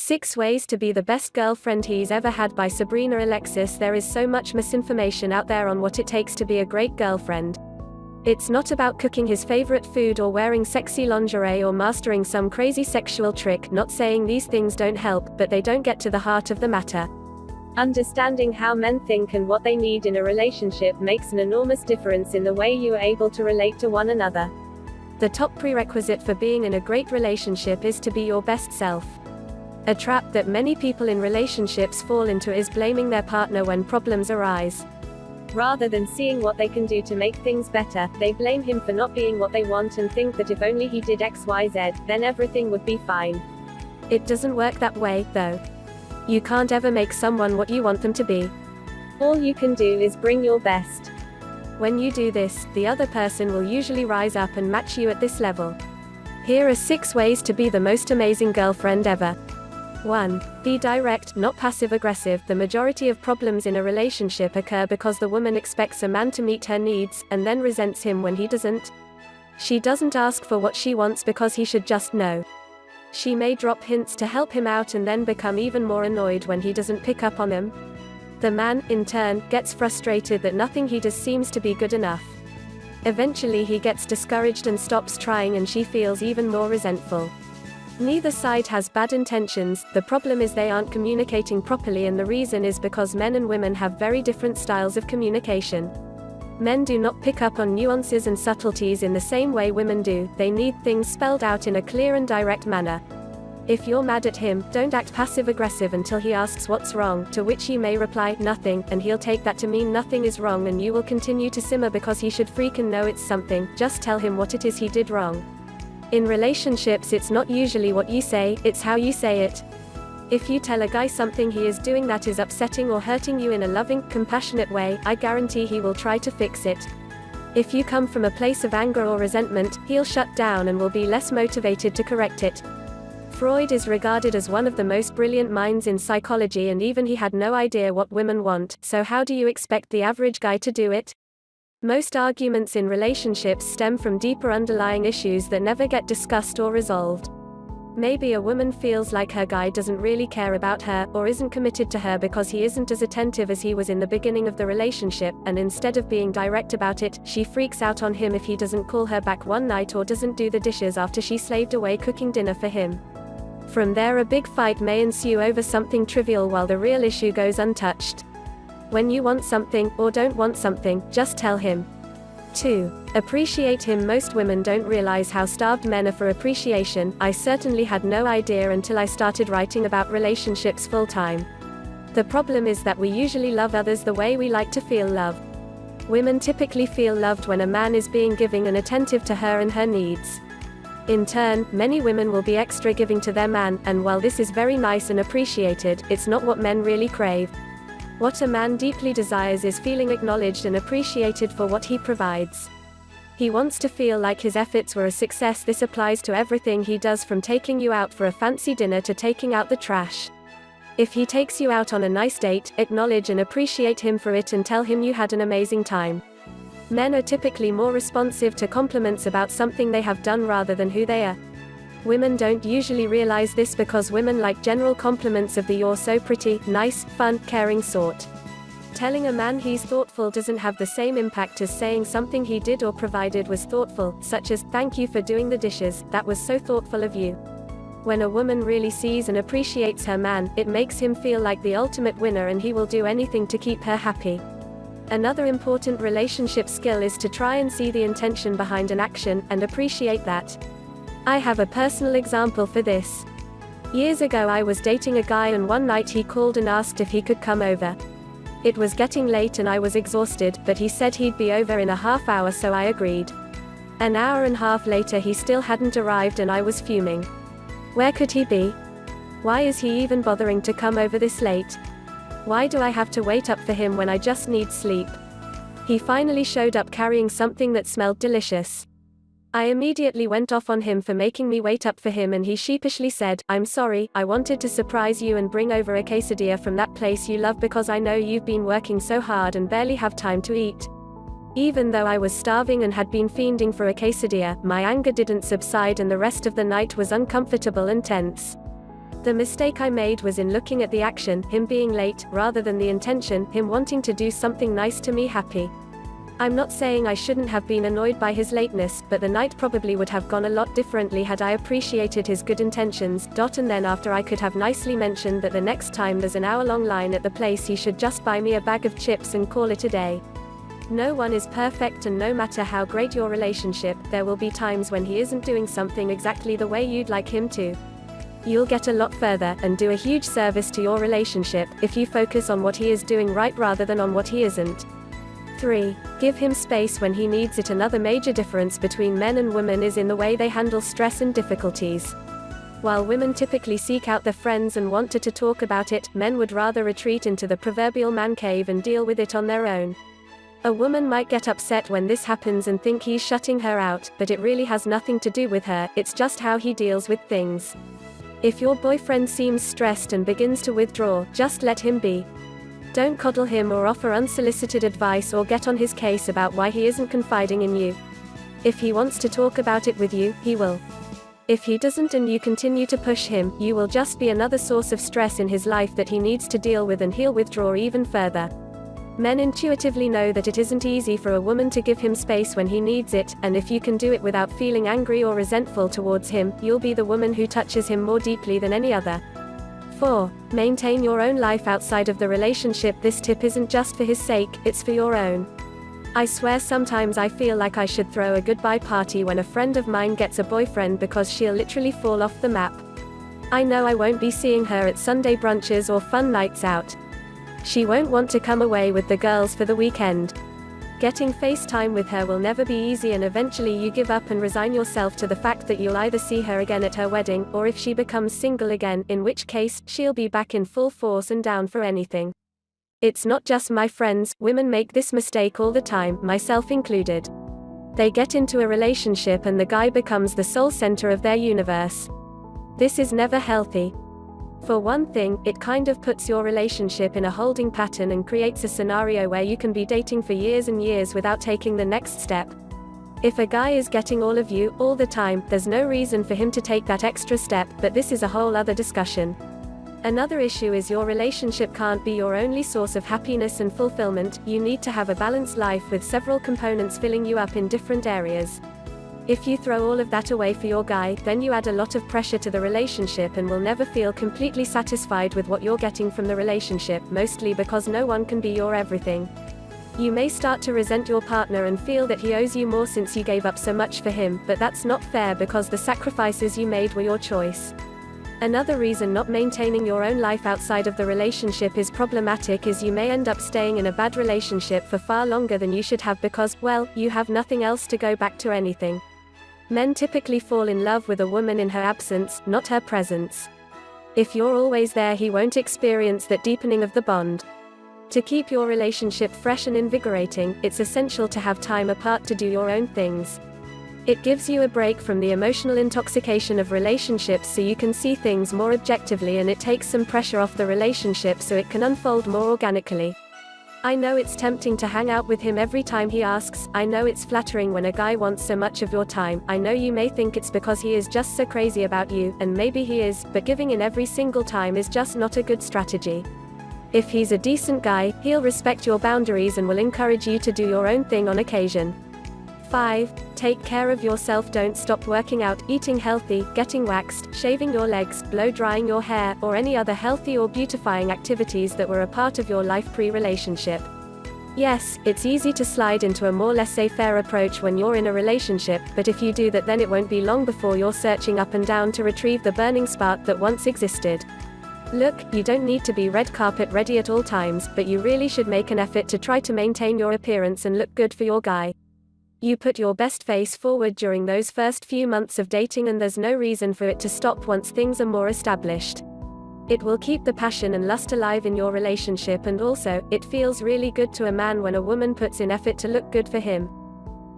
6 Ways to Be the Best Girlfriend He's Ever Had by Sabrina Alexis. There is so much misinformation out there on what it takes to be a great girlfriend. It's not about cooking his favorite food or wearing sexy lingerie or mastering some crazy sexual trick. Not saying these things don't help, but they don't get to the heart of the matter. Understanding how men think and what they need in a relationship makes an enormous difference in the way you are able to relate to one another. The top prerequisite for being in a great relationship is to be your best self. A trap that many people in relationships fall into is blaming their partner when problems arise. Rather than seeing what they can do to make things better, they blame him for not being what they want and think that if only he did XYZ, then everything would be fine. It doesn't work that way, though. You can't ever make someone what you want them to be. All you can do is bring your best. When you do this, the other person will usually rise up and match you at this level. Here are 6 ways to be the most amazing girlfriend ever. 1. Be direct, not passive-aggressive. The majority of problems in a relationship occur because the woman expects a man to meet her needs, and then resents him when he doesn't. She doesn't ask for what she wants because he should just know. She may drop hints to help him out and then become even more annoyed when he doesn't pick up on them. The man, in turn, gets frustrated that nothing he does seems to be good enough. Eventually he gets discouraged and stops trying, and she feels even more resentful. Neither side has bad intentions, the problem is they aren't communicating properly, and the reason is because men and women have very different styles of communication. Men do not pick up on nuances and subtleties in the same way women do. They need things spelled out in a clear and direct manner. If you're mad at him, don't act passive-aggressive until he asks what's wrong, to which you may reply, nothing, and he'll take that to mean nothing is wrong, and you will continue to simmer because he should freaking know it's something. Just tell him what it is he did wrong. In relationships, it's not usually what you say, it's how you say it. If you tell a guy something he is doing that is upsetting or hurting you in a loving, compassionate way, I guarantee he will try to fix it. If you come from a place of anger or resentment, he'll shut down and will be less motivated to correct it. Freud is regarded as one of the most brilliant minds in psychology, and even he had no idea what women want, so how do you expect the average guy to do it? Most arguments in relationships stem from deeper underlying issues that never get discussed or resolved. Maybe a woman feels like her guy doesn't really care about her, or isn't committed to her because he isn't as attentive as he was in the beginning of the relationship, and instead of being direct about it, she freaks out on him if he doesn't call her back one night or doesn't do the dishes after she slaved away cooking dinner for him. From there, a big fight may ensue over something trivial while the real issue goes untouched. When you want something, or don't want something, just tell him. 2. Appreciate him. Most women don't realize how starved men are for appreciation. I certainly had no idea until I started writing about relationships full-time. The problem is that we usually love others the way we like to feel loved. Women typically feel loved when a man is being giving and attentive to her and her needs. In turn, many women will be extra giving to their man, and while this is very nice and appreciated, it's not what men really crave. What a man deeply desires is feeling acknowledged and appreciated for what he provides. He wants to feel like his efforts were a success. This applies to everything he does, from taking you out for a fancy dinner to taking out the trash. If he takes you out on a nice date, acknowledge and appreciate him for it and tell him you had an amazing time. Men are typically more responsive to compliments about something they have done rather than who they are. Women don't usually realize this because women like general compliments of the "you're so pretty," nice, fun, caring sort. Telling a man he's thoughtful doesn't have the same impact as saying something he did or provided was thoughtful, such as, "Thank you for doing the dishes, that was so thoughtful of you." When a woman really sees and appreciates her man, it makes him feel like the ultimate winner, and he will do anything to keep her happy. Another important relationship skill is to try and see the intention behind an action, and appreciate that. I have a personal example for this. Years ago I was dating a guy, and one night he called and asked if he could come over. It was getting late and I was exhausted, but he said he'd be over in a half hour, so I agreed. An hour and a half later he still hadn't arrived, and I was fuming. Where could he be? Why is he even bothering to come over this late? Why do I have to wait up for him when I just need sleep? He finally showed up carrying something that smelled delicious. I immediately went off on him for making me wait up for him, and he sheepishly said, "I'm sorry, I wanted to surprise you and bring over a quesadilla from that place you love because I know you've been working so hard and barely have time to eat." Even though I was starving and had been fiending for a quesadilla, my anger didn't subside, and the rest of the night was uncomfortable and tense. The mistake I made was in looking at the action, him being late, rather than the intention, him wanting to do something nice to me happy. I'm not saying I shouldn't have been annoyed by his lateness, but the night probably would have gone a lot differently had I appreciated his good intentions. And then after I could have nicely mentioned that the next time there's an hour-long line at the place he should just buy me a bag of chips and call it a day. No one is perfect, and no matter how great your relationship, there will be times when he isn't doing something exactly the way you'd like him to. You'll get a lot further, and do a huge service to your relationship, if you focus on what he is doing right rather than on what he isn't. 3. Give him space when he needs it. Another major difference between men and women is in the way they handle stress and difficulties. While women typically seek out their friends and want to talk about it, men would rather retreat into the proverbial man cave and deal with it on their own. A woman might get upset when this happens and think he's shutting her out, but it really has nothing to do with her, it's just how he deals with things. If your boyfriend seems stressed and begins to withdraw, just let him be. Don't coddle him or offer unsolicited advice or get on his case about why he isn't confiding in you. If he wants to talk about it with you, he will. If he doesn't and you continue to push him, you will just be another source of stress in his life that he needs to deal with, and he'll withdraw even further. Men intuitively know that it isn't easy for a woman to give him space when he needs it, and if you can do it without feeling angry or resentful towards him, you'll be the woman who touches him more deeply than any other. 4. Maintain your own life outside of the relationship. This tip isn't just for his sake, it's for your own. I swear sometimes I feel like I should throw a goodbye party when a friend of mine gets a boyfriend, because she'll literally fall off the map. I know I won't be seeing her at Sunday brunches or fun nights out. She won't want to come away with the girls for the weekend. Getting FaceTime with her will never be easy, and eventually you give up and resign yourself to the fact that you'll either see her again at her wedding, or if she becomes single again, in which case, she'll be back in full force and down for anything. It's not just my friends, women make this mistake all the time, myself included. They get into a relationship and the guy becomes the sole center of their universe. This is never healthy. For one thing, it kind of puts your relationship in a holding pattern and creates a scenario where you can be dating for years and years without taking the next step. If a guy is getting all of you, all the time, there's no reason for him to take that extra step, but this is a whole other discussion. Another issue is your relationship can't be your only source of happiness and fulfillment. You need to have a balanced life with several components filling you up in different areas. If you throw all of that away for your guy, then you add a lot of pressure to the relationship and will never feel completely satisfied with what you're getting from the relationship, mostly because no one can be your everything. You may start to resent your partner and feel that he owes you more since you gave up so much for him, but that's not fair because the sacrifices you made were your choice. Another reason not maintaining your own life outside of the relationship is problematic is you may end up staying in a bad relationship for far longer than you should have because, well, you have nothing else to go back to anything. Men typically fall in love with a woman in her absence, not her presence. If you're always there, he won't experience that deepening of the bond. To keep your relationship fresh and invigorating, it's essential to have time apart to do your own things. It gives you a break from the emotional intoxication of relationships so you can see things more objectively, and it takes some pressure off the relationship so it can unfold more organically. I know it's tempting to hang out with him every time he asks. I know it's flattering when a guy wants so much of your time. I know you may think it's because he is just so crazy about you, and maybe he is, but giving in every single time is just not a good strategy. If he's a decent guy, he'll respect your boundaries and will encourage you to do your own thing on occasion. 5. Take care of yourself. Don't stop working out, eating healthy, getting waxed, shaving your legs, blow drying your hair, or any other healthy or beautifying activities that were a part of your life pre-relationship. Yes, it's easy to slide into a more laissez-faire approach when you're in a relationship, but if you do that, then it won't be long before you're searching up and down to retrieve the burning spark that once existed. Look, you don't need to be red carpet ready at all times, but you really should make an effort to try to maintain your appearance and look good for your guy. You put your best face forward during those first few months of dating, and there's no reason for it to stop once things are more established. It will keep the passion and lust alive in your relationship, and also, it feels really good to a man when a woman puts in effort to look good for him.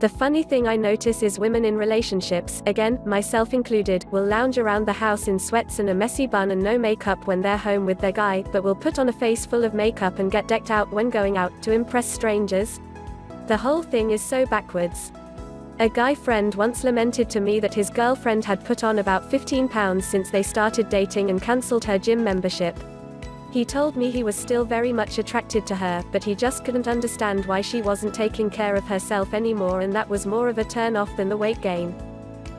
The funny thing I notice is women in relationships, again, myself included, will lounge around the house in sweats and a messy bun and no makeup when they're home with their guy, but will put on a face full of makeup and get decked out when going out to impress strangers. The whole thing is so backwards. A guy friend once lamented to me that his girlfriend had put on about 15 pounds since they started dating and cancelled her gym membership. He told me he was still very much attracted to her, but he just couldn't understand why she wasn't taking care of herself anymore, and that was more of a turn off than the weight gain.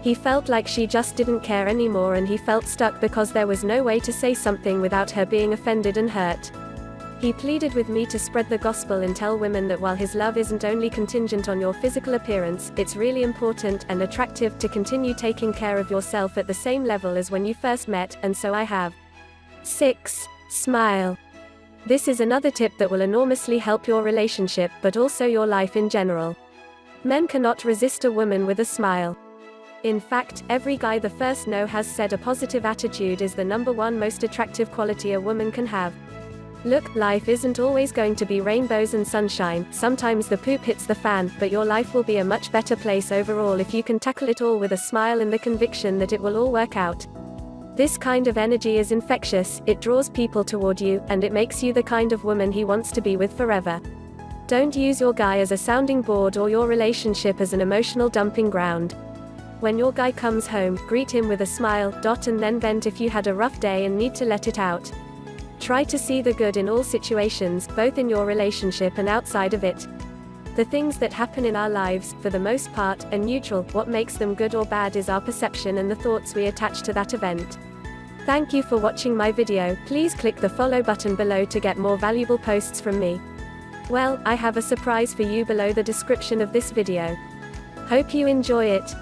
He felt like she just didn't care anymore, and he felt stuck because there was no way to say something without her being offended and hurt. He pleaded with me to spread the gospel and tell women that while his love isn't only contingent on your physical appearance, it's really important and attractive to continue taking care of yourself at the same level as when you first met, and so I have. 6. Smile. This is another tip that will enormously help your relationship, but also your life in general. Men cannot resist a woman with a smile. In fact, every guy the first know has said a positive attitude is the #1 most attractive quality a woman can have. Look, life isn't always going to be rainbows and sunshine, sometimes the poop hits the fan, but your life will be a much better place overall if you can tackle it all with a smile and the conviction that it will all work out. This kind of energy is infectious, it draws people toward you, and it makes you the kind of woman he wants to be with forever. Don't use your guy as a sounding board or your relationship as an emotional dumping ground. When your guy comes home, greet him with a smile, and then vent if you had a rough day and need to let it out. Try to see the good in all situations, both in your relationship and outside of it. The things that happen in our lives, for the most part, are neutral. What makes them good or bad is our perception and the thoughts we attach to that event. Thank you for watching my video. Please click the follow button below to get more valuable posts from me. Well, I have a surprise for you below the description of this video. Hope you enjoy it.